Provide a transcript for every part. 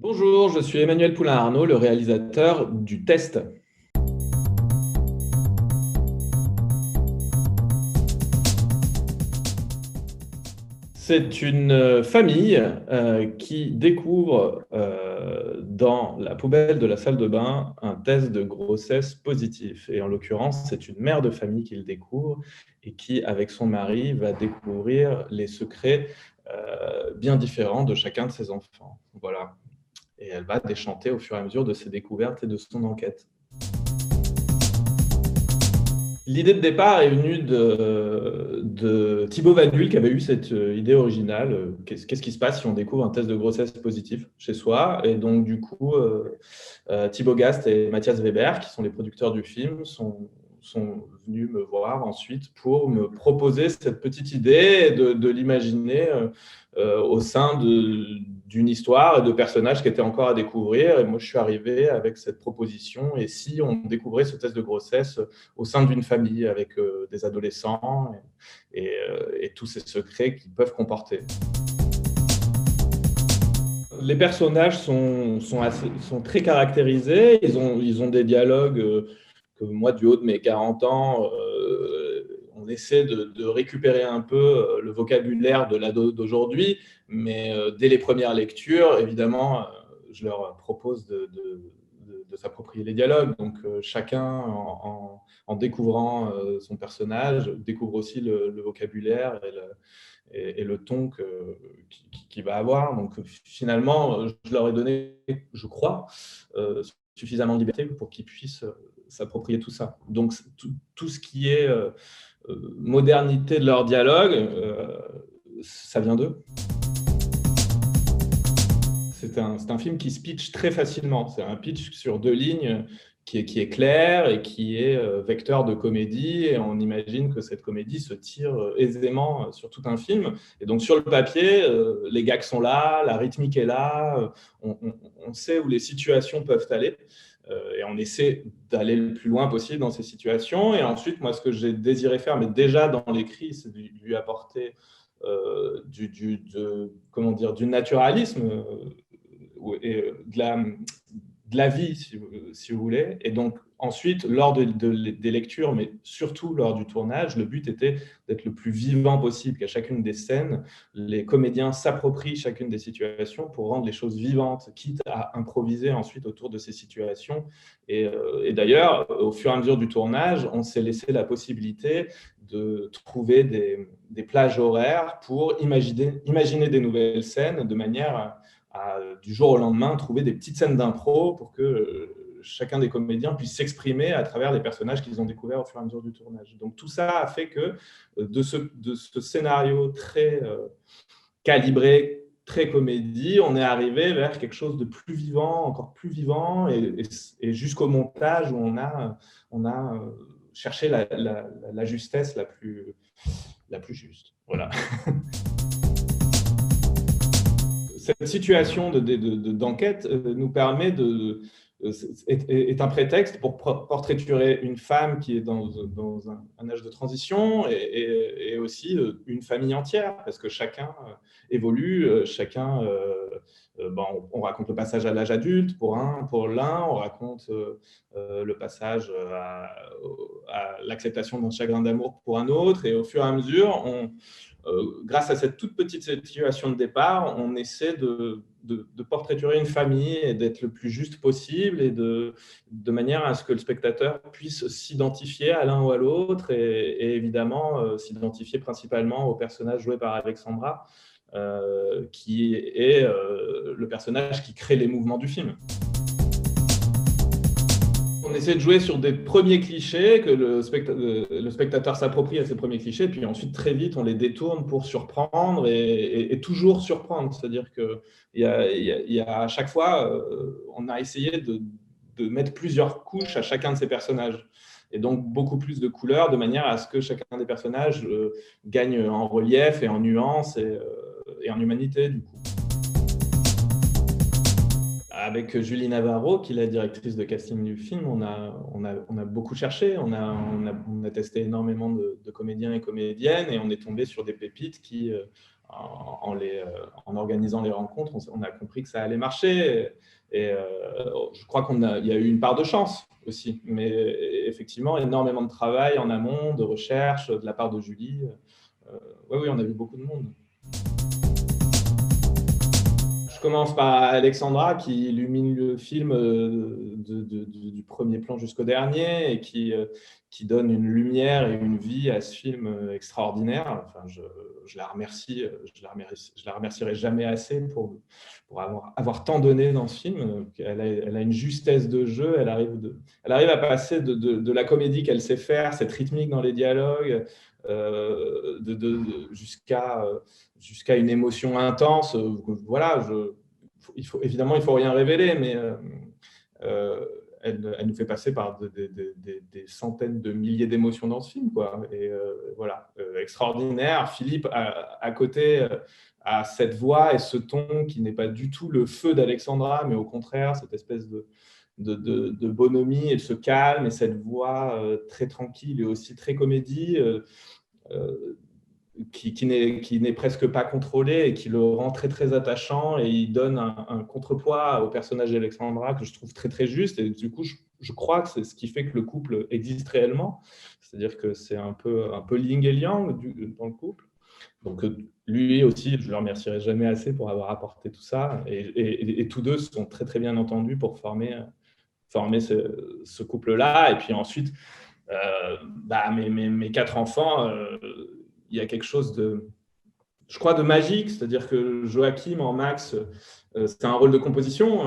Bonjour, je suis Emmanuel Poulain-Arnaud, le réalisateur du Test. C'est une famille qui découvre dans la poubelle de la salle de bain un test de grossesse positif. Et en l'occurrence, c'est une mère de famille qui le découvre et qui, avec son mari, va découvrir les secrets bien différents de chacun de ses enfants. Voilà. Et elle va déchanter au fur et à mesure de ses découvertes et de son enquête. L'idée de départ est venue de Thibaut Vanul qui avait eu cette idée originale. Qu'est-ce qui se passe si on découvre un test de grossesse positif chez soi? Et donc, du coup, Thibaut Gast et Mathias Weber, qui sont les producteurs du film, sont venus me voir ensuite pour me proposer cette petite idée de l'imaginer au sein d'une histoire et de personnages qui étaient encore à découvrir. Et moi, je suis arrivé avec cette proposition. Et si on découvrait ce test de grossesse au sein d'une famille avec des adolescents et tous ces secrets qu'ils peuvent comporter. Les personnages sont très caractérisés, ils ont des dialogues que moi, du haut de mes 40 ans, on essaie de récupérer un peu le vocabulaire de l'ado d'aujourd'hui, mais dès les premières lectures, évidemment, je leur propose de s'approprier les dialogues. Donc chacun, en découvrant son personnage, découvre aussi le vocabulaire et le ton qu'il va avoir. Donc finalement, je leur ai donné, je crois, suffisamment de liberté pour qu'ils puissent s'approprier tout ça. Donc tout ce qui est modernité de leur dialogue, ça vient d'eux. C'est un film qui se pitch très facilement. C'est un pitch sur 2 lignes qui est clair et qui est vecteur de comédie. Et on imagine que cette comédie se tire aisément sur tout un film. Et donc, sur le papier, les gags sont là, la rythmique est là, on sait où les situations peuvent aller. Et on essaie d'aller le plus loin possible dans ces situations. Et ensuite, moi, ce que j'ai désiré faire, mais déjà dans l'écrit, c'est de lui apporter comment dire, du naturalisme et de la vie, si vous voulez. Et donc, ensuite, lors des lectures, mais surtout lors du tournage, le but était d'être le plus vivant possible, qu'à chacune des scènes, les comédiens s'approprient chacune des situations pour rendre les choses vivantes, quitte à improviser ensuite autour de ces situations. Et d'ailleurs, au fur et à mesure du tournage, on s'est laissé la possibilité de trouver des plages horaires pour imaginer des nouvelles scènes de manière du jour au lendemain, trouver des petites scènes d'impro pour que chacun des comédiens puisse s'exprimer à travers les personnages qu'ils ont découverts au fur et à mesure du tournage. Donc tout ça a fait que de ce scénario très calibré, très comédie, on est arrivé vers quelque chose de plus vivant, encore plus vivant, et jusqu'au montage où on a cherché la justesse la plus juste. Voilà. Cette situation d'enquête nous permet est un prétexte pour portraiturer une femme qui est dans un âge de transition et aussi une famille entière, parce que chacun évolue, chacun, on raconte le passage à l'âge adulte pour l'un, on raconte le passage à l'acceptation d'un chagrin d'amour pour un autre, et au fur et à mesure, grâce à cette toute petite situation de départ, on essaie de portraiturer une famille et d'être le plus juste possible et de manière à ce que le spectateur puisse s'identifier à l'un ou à l'autre et évidemment s'identifier principalement au personnage joué par Alexandra, qui est le personnage qui crée les mouvements du film. On essaie de jouer sur des premiers clichés, que le spectateur s'approprie à ces premiers clichés, puis ensuite, très vite, on les détourne pour surprendre et toujours surprendre. C'est-à-dire qu'à chaque fois, on a essayé de mettre plusieurs couches à chacun de ces personnages. Et donc, beaucoup plus de couleurs, de manière à ce que chacun des personnages gagne en relief et en nuance et en humanité, du coup. Avec Julie Navarro, qui est la directrice de casting du film, on a beaucoup cherché, on a testé énormément de comédiens et comédiennes, et on est tombé sur des pépites qui, en organisant les rencontres, on a compris que ça allait marcher. Et je crois qu'il y a eu une part de chance aussi, mais effectivement, énormément de travail en amont, de recherche de la part de Julie. Oui, on a vu beaucoup de monde. Je commence par Alexandra qui illumine le film du premier plan jusqu'au dernier et qui donne une lumière et une vie à ce film extraordinaire. Enfin, je la remercie, je la remercierai jamais assez pour avoir tant donné dans ce film. Elle a une justesse de jeu, elle arrive à passer de la comédie qu'elle sait faire, cette rythmique dans les dialogues, jusqu'à une émotion intense. Voilà, évidemment, il ne faut rien révéler, mais elle nous fait passer par des centaines de milliers d'émotions dans ce film, quoi. Et voilà, extraordinaire. Philippe, à côté, a cette voix et ce ton qui n'est pas du tout le feu d'Alexandra, mais au contraire, cette espèce de bonhomie et de ce calme et cette voix très tranquille et aussi très comédie qui n'est presque pas contrôlé et qui le rend très très attachant, et il donne un contrepoids au personnage d'Alexandra que je trouve très très juste, et du coup je crois que c'est ce qui fait que le couple existe réellement, c'est-à-dire que c'est un peu yin et yang dans le couple. Donc lui aussi, je ne le remercierai jamais assez pour avoir apporté tout ça, et tous deux sont très très bien entendus pour former ce couple-là. Et puis ensuite, mes 4 enfants, il y a quelque chose je crois, de magique, c'est-à-dire que Joachim en Max, c'est un rôle de composition,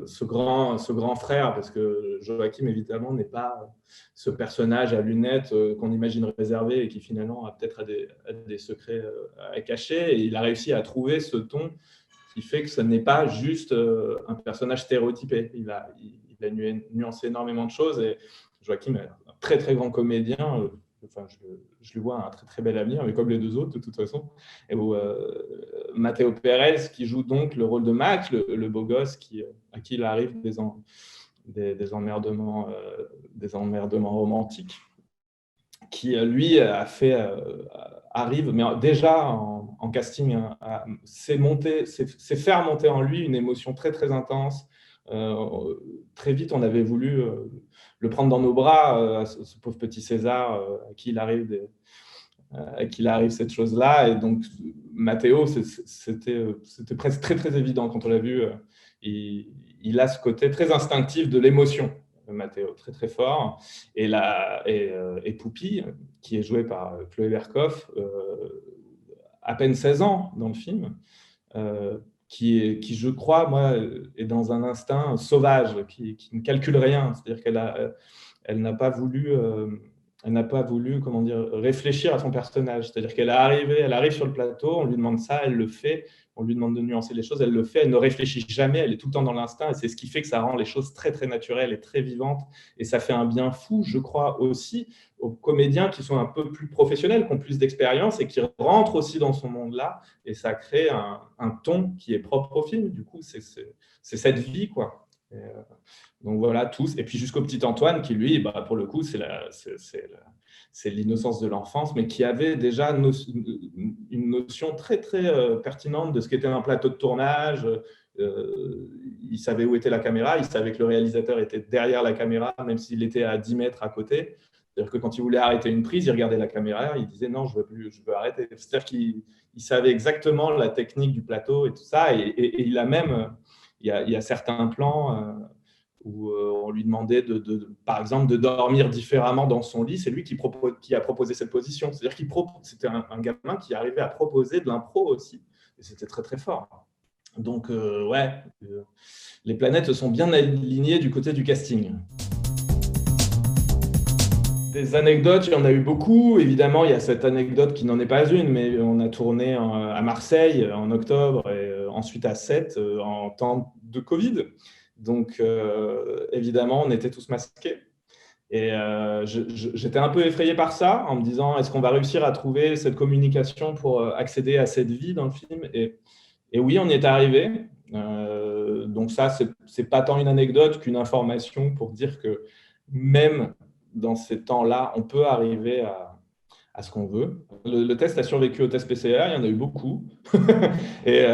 ce grand frère, parce que Joachim, évidemment, n'est pas ce personnage à lunettes qu'on imagine réservé et qui finalement a peut-être des secrets à cacher. Et il a réussi à trouver ce ton qui fait que ce n'est pas juste un personnage stéréotypé. Il a nuancé énormément de choses, et Joachim est un très très grand comédien. Enfin, je lui vois un très très bel avenir, mais comme les deux autres de toute façon. Et où Matteo Pérez qui joue donc le rôle de Max, le beau gosse à qui il arrive des emmerdements romantiques, qui lui arrive, mais déjà en casting, c'est faire monter en lui une émotion très très intense. Très vite, on avait voulu le prendre dans nos bras, ce pauvre petit César à qui il arrive cette chose-là. Et donc Matteo, c'était presque très très évident quand on l'a vu. Il a ce côté très instinctif de l'émotion, Matteo, très très fort. Et Poupie, qui est jouée par Chloé Berkoff, à peine 16 ans dans le film, qui, je crois, moi, est dans un instinct sauvage, qui ne calcule rien. C'est-à-dire elle n'a pas voulu, comment dire, réfléchir à son personnage. C'est-à-dire qu'elle arrive sur le plateau, on lui demande ça, elle le fait. On lui demande de nuancer les choses, elle le fait, elle ne réfléchit jamais, elle est tout le temps dans l'instinct, et c'est ce qui fait que ça rend les choses très très naturelles et très vivantes, et ça fait un bien fou, je crois, aussi aux comédiens qui sont un peu plus professionnels, qui ont plus d'expérience et qui rentrent aussi dans ce monde-là, et ça crée un ton qui est propre au film. Du coup, c'est cette vie, quoi. Donc voilà, tous. Et puis jusqu'au petit Antoine qui, lui, pour le coup, c'est l'innocence de l'enfance, mais qui avait déjà une notion très, très pertinente de ce qu'était un plateau de tournage. Il savait où était la caméra, il savait que le réalisateur était derrière la caméra, même s'il était à 10 mètres à côté. C'est-à-dire que quand il voulait arrêter une prise, il regardait la caméra, il disait non, je veux arrêter. C'est-à-dire qu'il savait exactement la technique du plateau et tout ça. Et il a même, il y a certains plans où on lui demandait, par exemple, de dormir différemment dans son lit. C'est lui qui a proposé cette position. C'est-à-dire c'était un gamin qui arrivait à proposer de l'impro aussi. Et c'était très, très fort. Donc, les planètes sont bien alignées du côté du casting. Des anecdotes, il y en a eu beaucoup. Évidemment, il y a cette anecdote qui n'en est pas une, mais on a tourné à Marseille en octobre et ensuite à Sète en temps de Covid. Donc, évidemment, on était tous masqués. Et j'étais un peu effrayé par ça, en me disant, est-ce qu'on va réussir à trouver cette communication pour accéder à cette vie dans le film ? Et oui, on y est arrivé. Donc ça, c'est pas tant une anecdote qu'une information pour dire que même dans ces temps-là, on peut arriver à ce qu'on veut. Le test a survécu au test PCR, il y en a eu beaucoup. Et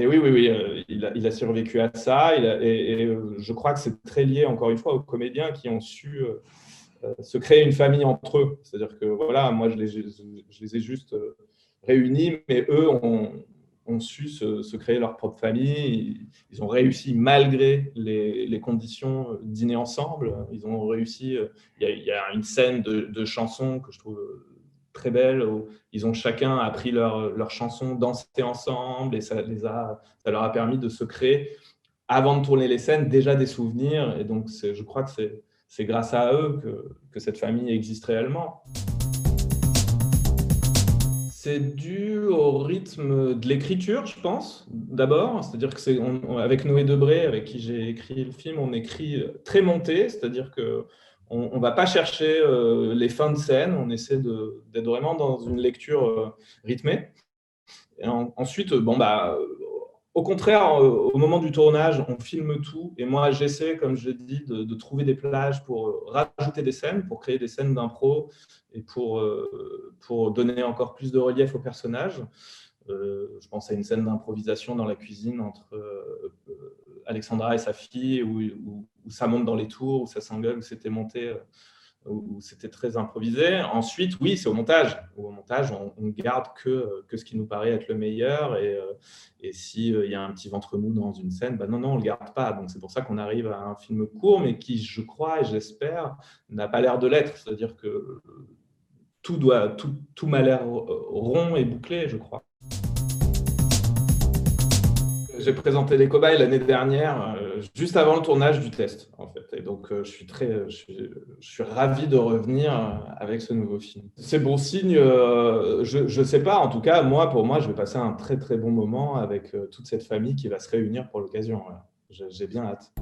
oui, oui, oui, il a survécu à ça. Je crois que c'est très lié, encore une fois, aux comédiens qui ont su se créer une famille entre eux. C'est-à-dire que voilà, moi, je les ai juste réunis, mais eux ont su se créer leur propre famille. Ils ont réussi, malgré les conditions, dîner ensemble. Ils ont réussi. Il y a une scène de chansons que je trouve très belle, où ils ont chacun appris leur chanson, dansé ensemble, et ça leur a permis de se créer, avant de tourner les scènes, déjà des souvenirs. Et donc, je crois que c'est grâce à eux que cette famille existe réellement. C'est dû au rythme de l'écriture, je pense, d'abord. C'est-à-dire que avec Noé Debré, avec qui j'ai écrit le film, on écrit très monté, c'est-à-dire qu'on ne va pas chercher les fins de scène, on essaie d'être vraiment dans une lecture rythmée. Et ensuite, bon, bah, au contraire, au moment du tournage, on filme tout. Et moi, j'essaie, comme je l'ai dit, de trouver des plages pour rajouter des scènes, pour créer des scènes d'impro et pour donner encore plus de relief aux personnages. Je pense à une scène d'improvisation dans la cuisine entre Alexandra et sa fille, où ça monte dans les tours, où ça s'engueule, où c'était monté, où c'était très improvisé. Ensuite, oui, c'est au montage. Au montage, on garde que ce qui nous paraît être le meilleur. Et s'il y a un petit ventre mou dans une scène, non, on ne le garde pas. Donc, c'est pour ça qu'on arrive à un film court, mais qui, je crois et j'espère, n'a pas l'air de l'être. C'est-à-dire que tout m'a l'air rond et bouclé, je crois. J'ai présenté Les Cobayes l'année dernière, juste avant le tournage du test, en fait. Et donc, je suis ravi de revenir avec ce nouveau film. C'est bon signe. Je ne sais pas. En tout cas, pour moi, je vais passer un très, très bon moment avec toute cette famille qui va se réunir pour l'occasion. Voilà. J'ai bien hâte.